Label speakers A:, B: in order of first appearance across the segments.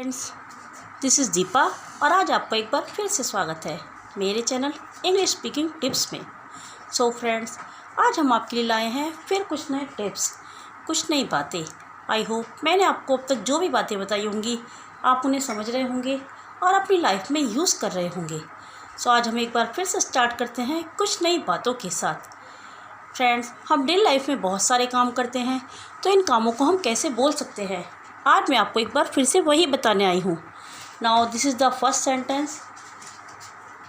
A: Friends, this is Deepa और आज आपका एक बार फिर से स्वागत है मेरे चैनल इंग्लिश स्पीकिंग टिप्स में। सो फ्रेंड्स, आज हम आपके लिए लाए हैं फिर कुछ नए टिप्स, कुछ नई बातें। आई होप मैंने आपको अब तक जो भी बातें बताई होंगी आप उन्हें समझ रहे होंगे और अपनी लाइफ में यूज़ कर रहे होंगे। सो आज हम एक बार फिर से स्टार्ट करते हैं कुछ नई बातों के साथ। फ्रेंड्स, हम डेली लाइफ में बहुत सारे काम करते हैं, तो इन कामों को हम कैसे बोल सकते हैं, आज मैं आपको एक बार फिर से वही बताने आई हूँ। Now this is the first sentence,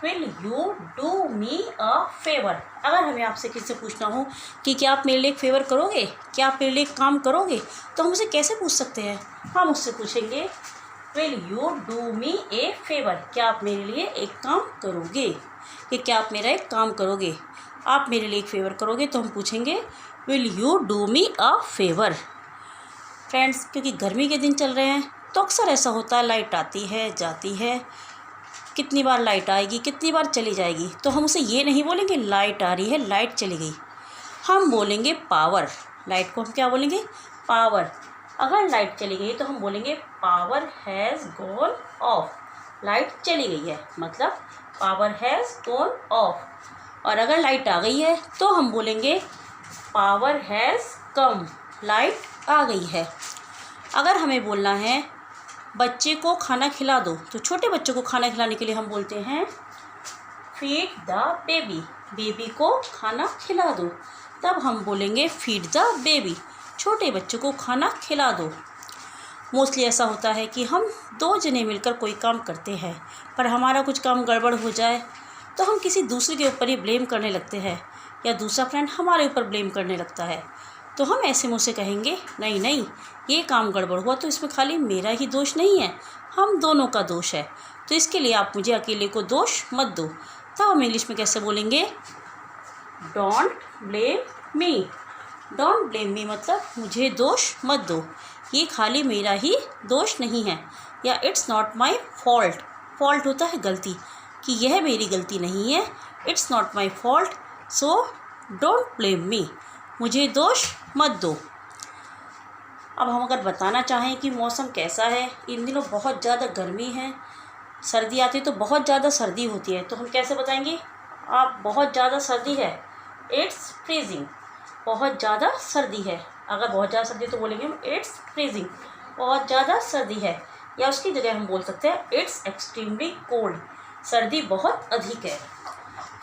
A: will you do me a favour. अगर हमें आपसे किसी से पूछना हो कि क्या आप मेरे लिए एक फेवर करोगे, क्या आप मेरे लिए एक काम करोगे, तो हम उसे कैसे पूछ सकते हैं? हम उससे पूछेंगे will you do me A favour, क्या आप मेरे लिए एक काम करोगे, कि क्या आप मेरा एक काम करोगे, आप मेरे लिए एक फेवर करोगे, तो हम पूछेंगे will you do me a favour. Friends, क्योंकि गर्मी के दिन चल रहे हैं तो अक्सर ऐसा होता है, लाइट आती है जाती है, कितनी बार लाइट आएगी कितनी बार चली जाएगी, तो हम उसे ये नहीं बोलेंगे लाइट आ रही है लाइट चली गई, हम बोलेंगे पावर। लाइट को हम क्या बोलेंगे? पावर। अगर लाइट चली गई तो हम बोलेंगे power has gone of, light चली गई है मतलब पावर हैज़ गॉन ऑफ। और अगर लाइट आ गई है तो हम बोलेंगे पावर हैज़ कम, लाइट आ गई है। अगर हमें बोलना है बच्चे को खाना खिला दो, तो छोटे बच्चों को खाना खिलाने के लिए हम बोलते हैं फीड द बेबी, बेबी को खाना खिला दो, तब हम बोलेंगे फीड द बेबी, छोटे बच्चों को खाना खिला दो। मोस्टली ऐसा होता है कि हम दो जने मिलकर कोई काम करते हैं, पर हमारा कुछ काम गड़बड़ हो जाए तो हम किसी दूसरे के ऊपर ही ब्लेम करने लगते हैं, या दूसरा फ्रेंड हमारे ऊपर ब्लेम करने लगता है। तो हम ऐसे मुँह से कहेंगे नहीं नहीं, ये काम गड़बड़ हुआ तो इसमें खाली मेरा ही दोष नहीं है, हम दोनों का दोष है, तो इसके लिए आप मुझे अकेले को दोष मत दो। तब हम इंग्लिश में कैसे बोलेंगे? Don't blame me. Don't blame me मतलब मुझे दोष मत दो, ये खाली मेरा ही दोष नहीं है, या it's not my fault. Fault होता है गलती, कि यह मेरी गलती नहीं है, it's not my fault, so don't blame me, मुझे दोष मत दो। अब हम अगर बताना चाहें कि मौसम कैसा है, इन दिनों बहुत ज़्यादा गर्मी है, सर्दी आती है तो बहुत ज़्यादा सर्दी होती है, तो हम कैसे बताएंगे? आप बहुत ज़्यादा सर्दी है, इट्स फ्रीजिंग, बहुत ज़्यादा सर्दी है। अगर बहुत ज़्यादा सर्दी तो बोलेंगे हम इट्स फ्रीजिंग, बहुत ज़्यादा सर्दी है। या उसकी जगह हम बोल सकते हैं इट्स एक्सट्रीमली कोल्ड, सर्दी बहुत अधिक है।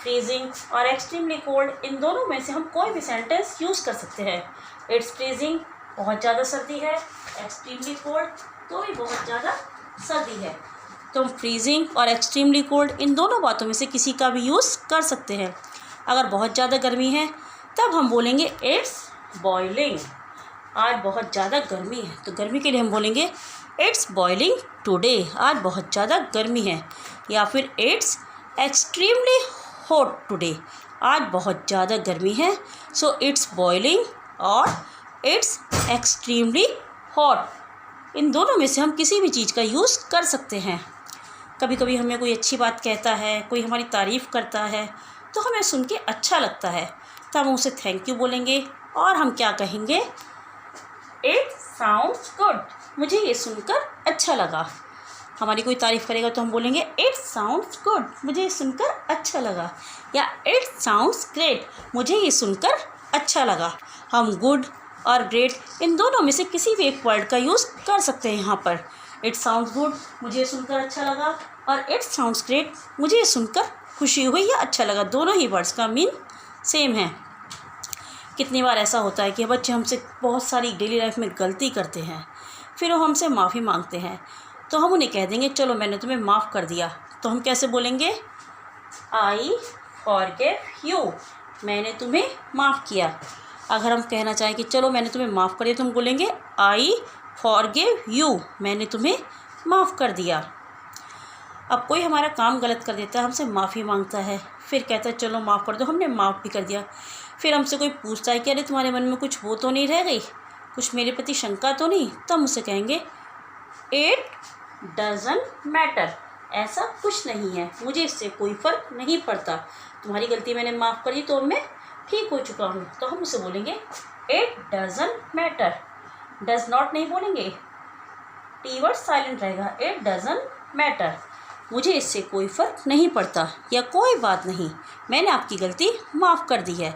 A: फ्रीजिंग और एक्सट्रीमली कोल्ड, इन दोनों में से हम कोई भी सेंटेंस यूज़ कर सकते हैं। इट्स फ्रीजिंग, बहुत ज़्यादा सर्दी है, एक्सट्रीमली कोल्ड तो भी बहुत ज़्यादा सर्दी है, तो हम फ्रीजिंग और एक्सट्रीमली कोल्ड इन दोनों बातों में से किसी का भी यूज़ कर सकते हैं। अगर बहुत ज़्यादा गर्मी है तब हम बोलेंगे इट्स बॉइलिंग, आज बहुत ज़्यादा गर्मी है, तो गर्मी के लिए हम बोलेंगे इट्स बॉइलिंग टुडे, आज बहुत ज़्यादा गर्मी है। या फिर इट्स एक्सट्रीमली हॉट टुडे, आज बहुत ज़्यादा गर्मी है, सो इट्स बॉइलिंग और इट्स एक्सट्रीमली हॉट, इन दोनों में से हम किसी भी चीज़ का यूज़ कर सकते हैं। कभी कभी हमें कोई अच्छी बात कहता है, कोई हमारी तारीफ़ करता है, तो हमें सुन के अच्छा लगता है, तो हम उसे थैंक यू बोलेंगे और हम क्या कहेंगे? इट साउंड्स गुड, मुझे ये सुनकर अच्छा लगा। हमारी कोई तारीफ़ करेगा तो हम बोलेंगे इट साउंड्स गुड, मुझे ये सुनकर अच्छा लगा। या इट साउंड्स ग्रेट, मुझे ये सुनकर अच्छा लगा। हम गुड और ग्रेट इन दोनों में से किसी भी एक वर्ड का यूज़ कर सकते हैं यहाँ पर। इट साउंड्स गुड, मुझे ये सुनकर अच्छा लगा, और इट साउंड्स ग्रेट, मुझे ये सुनकर खुशी हुई या अच्छा लगा। दोनों ही वर्ड्स का मीन सेम है। कितनी बार ऐसा होता है कि बच्चे हमसे बहुत सारी डेली लाइफ में गलती करते हैं, फिर वो हमसे माफ़ी मांगते हैं, तो हम उन्हें कह देंगे चलो मैंने तुम्हें माफ़ कर दिया, तो हम कैसे बोलेंगे? आई फॉरगिव यू, मैंने तुम्हें माफ़ किया। अगर हम कहना चाहें कि चलो मैंने तुम्हें माफ़ कर दिया, तो हम बोलेंगे आई फॉरगिव यू, मैंने तुम्हें माफ़ कर दिया। अब कोई हमारा काम गलत कर देता है, हमसे माफ़ी मांगता है, फिर कहता है चलो माफ़ कर दो, हमने माफ़ भी कर दिया। फिर हमसे कोई पूछता है कि अरे तुम्हारे मन में कुछ वो तो नहीं रह गई, कुछ मेरे प्रति शंका तो नहीं, तो हम उससे कहेंगे इट डजंट मैटर, ऐसा कुछ नहीं है, मुझे इससे कोई फ़र्क नहीं पड़ता, तुम्हारी गलती मैंने माफ़ कर दी तो मैं ठीक हो चुका हूँ, तो हम उसे बोलेंगे it doesn't matter. Does not नहीं बोलेंगे, टी वर्ड साइलेंट रहेगा, इट डजंट मैटर, मुझे इससे कोई फ़र्क नहीं पड़ता या कोई बात नहीं, मैंने आपकी गलती माफ़ कर दी है।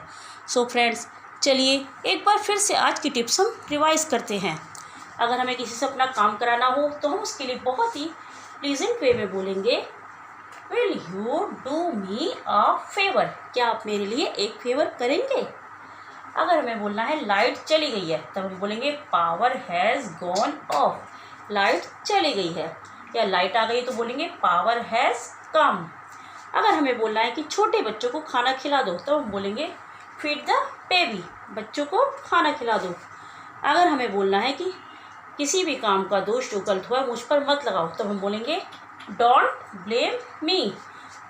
A: सो फ्रेंड्स, चलिए एक बार फिर से आज की टिप्स हम रिवाइज़ करते हैं। अगर हमें किसी से अपना काम कराना हो तो हम उसके लिए बहुत ही प्लीजेंट वे में बोलेंगे, will you do me a favour, क्या आप मेरे लिए एक फेवर करेंगे। अगर हमें बोलना है लाइट चली गई है तब हम बोलेंगे power has gone of, light चली गई है। या लाइट आ गई तो बोलेंगे पावर हैज़ कम। अगर हमें बोलना है कि छोटे बच्चों को खाना खिला दो तो हम बोलेंगे फीड द बेबी, बच्चों को खाना खिला दो। अगर हमें बोलना है कि किसी भी काम का दोष जो गलत हुआ मुझ पर मत लगाओ तो हम बोलेंगे डोंट ब्लेम मी,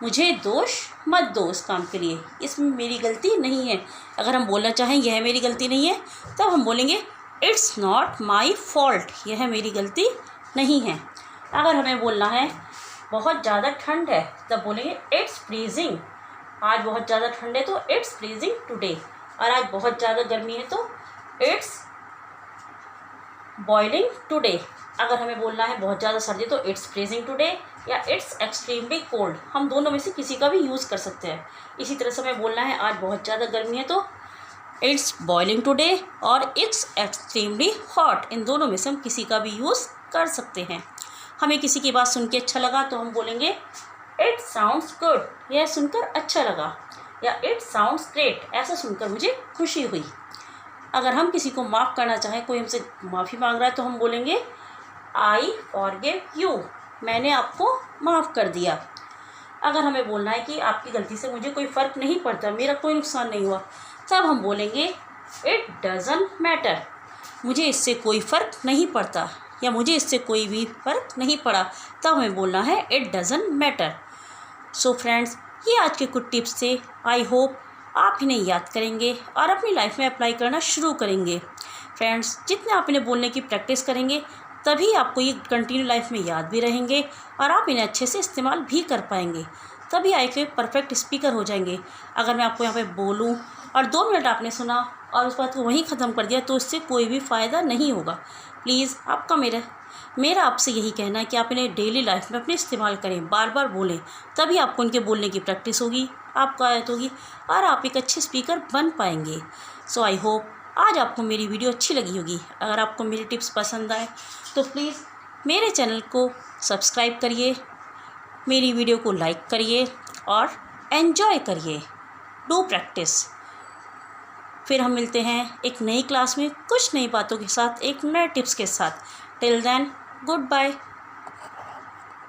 A: मुझे दोष मत दो इस काम के लिए, इसमें मेरी गलती नहीं है। अगर हम बोलना चाहें यह मेरी गलती नहीं है तब हम बोलेंगे इट्स नॉट माई फॉल्ट, यह मेरी गलती नहीं है। अगर हमें बोलना है बहुत ज़्यादा ठंड है तब बोलेंगे इट्स फ्रीजिंग, आज बहुत ज़्यादा ठंड है तो इट्स फ्रीजिंग टुडे, और आज बहुत ज़्यादा गर्मी है तो इट्स बॉइलिंग टुडे। अगर हमें बोलना है बहुत ज़्यादा सर्दी तो इट्स फ्रीजिंग टुडे या इट्स एक्सट्रीमली कोल्ड, हम दोनों में से किसी का भी यूज़ कर सकते हैं। इसी तरह से हमें बोलना है आज बहुत ज़्यादा गर्मी है तो इट्स बॉइलिंग टुडे और इट्स एक्सट्रीमली हॉट, इन दोनों में से हम किसी का भी यूज़ कर सकते हैं। हमें किसी की बात सुन के अच्छा लगा तो हम बोलेंगे इट साउंड्स गुड, यह सुनकर अच्छा लगा, या इट साउंड्स ग्रेट, ऐसा सुनकर मुझे खुशी हुई। अगर हम किसी को माफ़ करना चाहें, कोई हमसे माफ़ी मांग रहा है तो हम बोलेंगे आई फॉरगिव यू, मैंने आपको माफ़ कर दिया। अगर हमें बोलना है कि आपकी गलती से मुझे कोई फ़र्क नहीं पड़ता, मेरा कोई नुकसान नहीं हुआ, तब हम बोलेंगे इट डजंट मैटर, मुझे इससे कोई फ़र्क नहीं पड़ता या मुझे इससे कोई भी फ़र्क नहीं पड़ा, तब हमें बोलना है it doesn't matter. So friends, ये आज के कुछ टिप्स थे। आई होप आप इन्हें याद करेंगे और अपनी लाइफ में अप्लाई करना शुरू करेंगे। फ्रेंड्स, जितने आप इन्हें बोलने की प्रैक्टिस करेंगे तभी आपको ये कंटिन्यू लाइफ में याद भी रहेंगे और आप इन्हें अच्छे से इस्तेमाल भी कर पाएंगे, तभी आप एक परफेक्ट स्पीकर हो जाएंगे। अगर मैं आपको यहाँ पे बोलूँ और 2 मिनट आपने सुना और उस बात को वहीं ख़त्म कर दिया तो इससे कोई भी फ़ायदा नहीं होगा। प्लीज़ आपका मेरा आपसे यही कहना है कि आप इन्हें डेली लाइफ में अपने इस्तेमाल करें, बार बार बोलें, तभी आपको उनके बोलने की प्रैक्टिस होगी, आपको आदत होगी और आप एक अच्छे स्पीकर बन पाएंगे। सो आई होप आज आपको मेरी वीडियो अच्छी लगी होगी। अगर आपको मेरी टिप्स पसंद आए तो प्लीज़ मेरे चैनल को सब्सक्राइब करिए, मेरी वीडियो को लाइक करिए और एन्जॉय करिए, डू प्रैक्टिस। फिर हम मिलते हैं एक नई क्लास में कुछ नई बातों के साथ, एक नए टिप्स के साथ। Till then, good bye.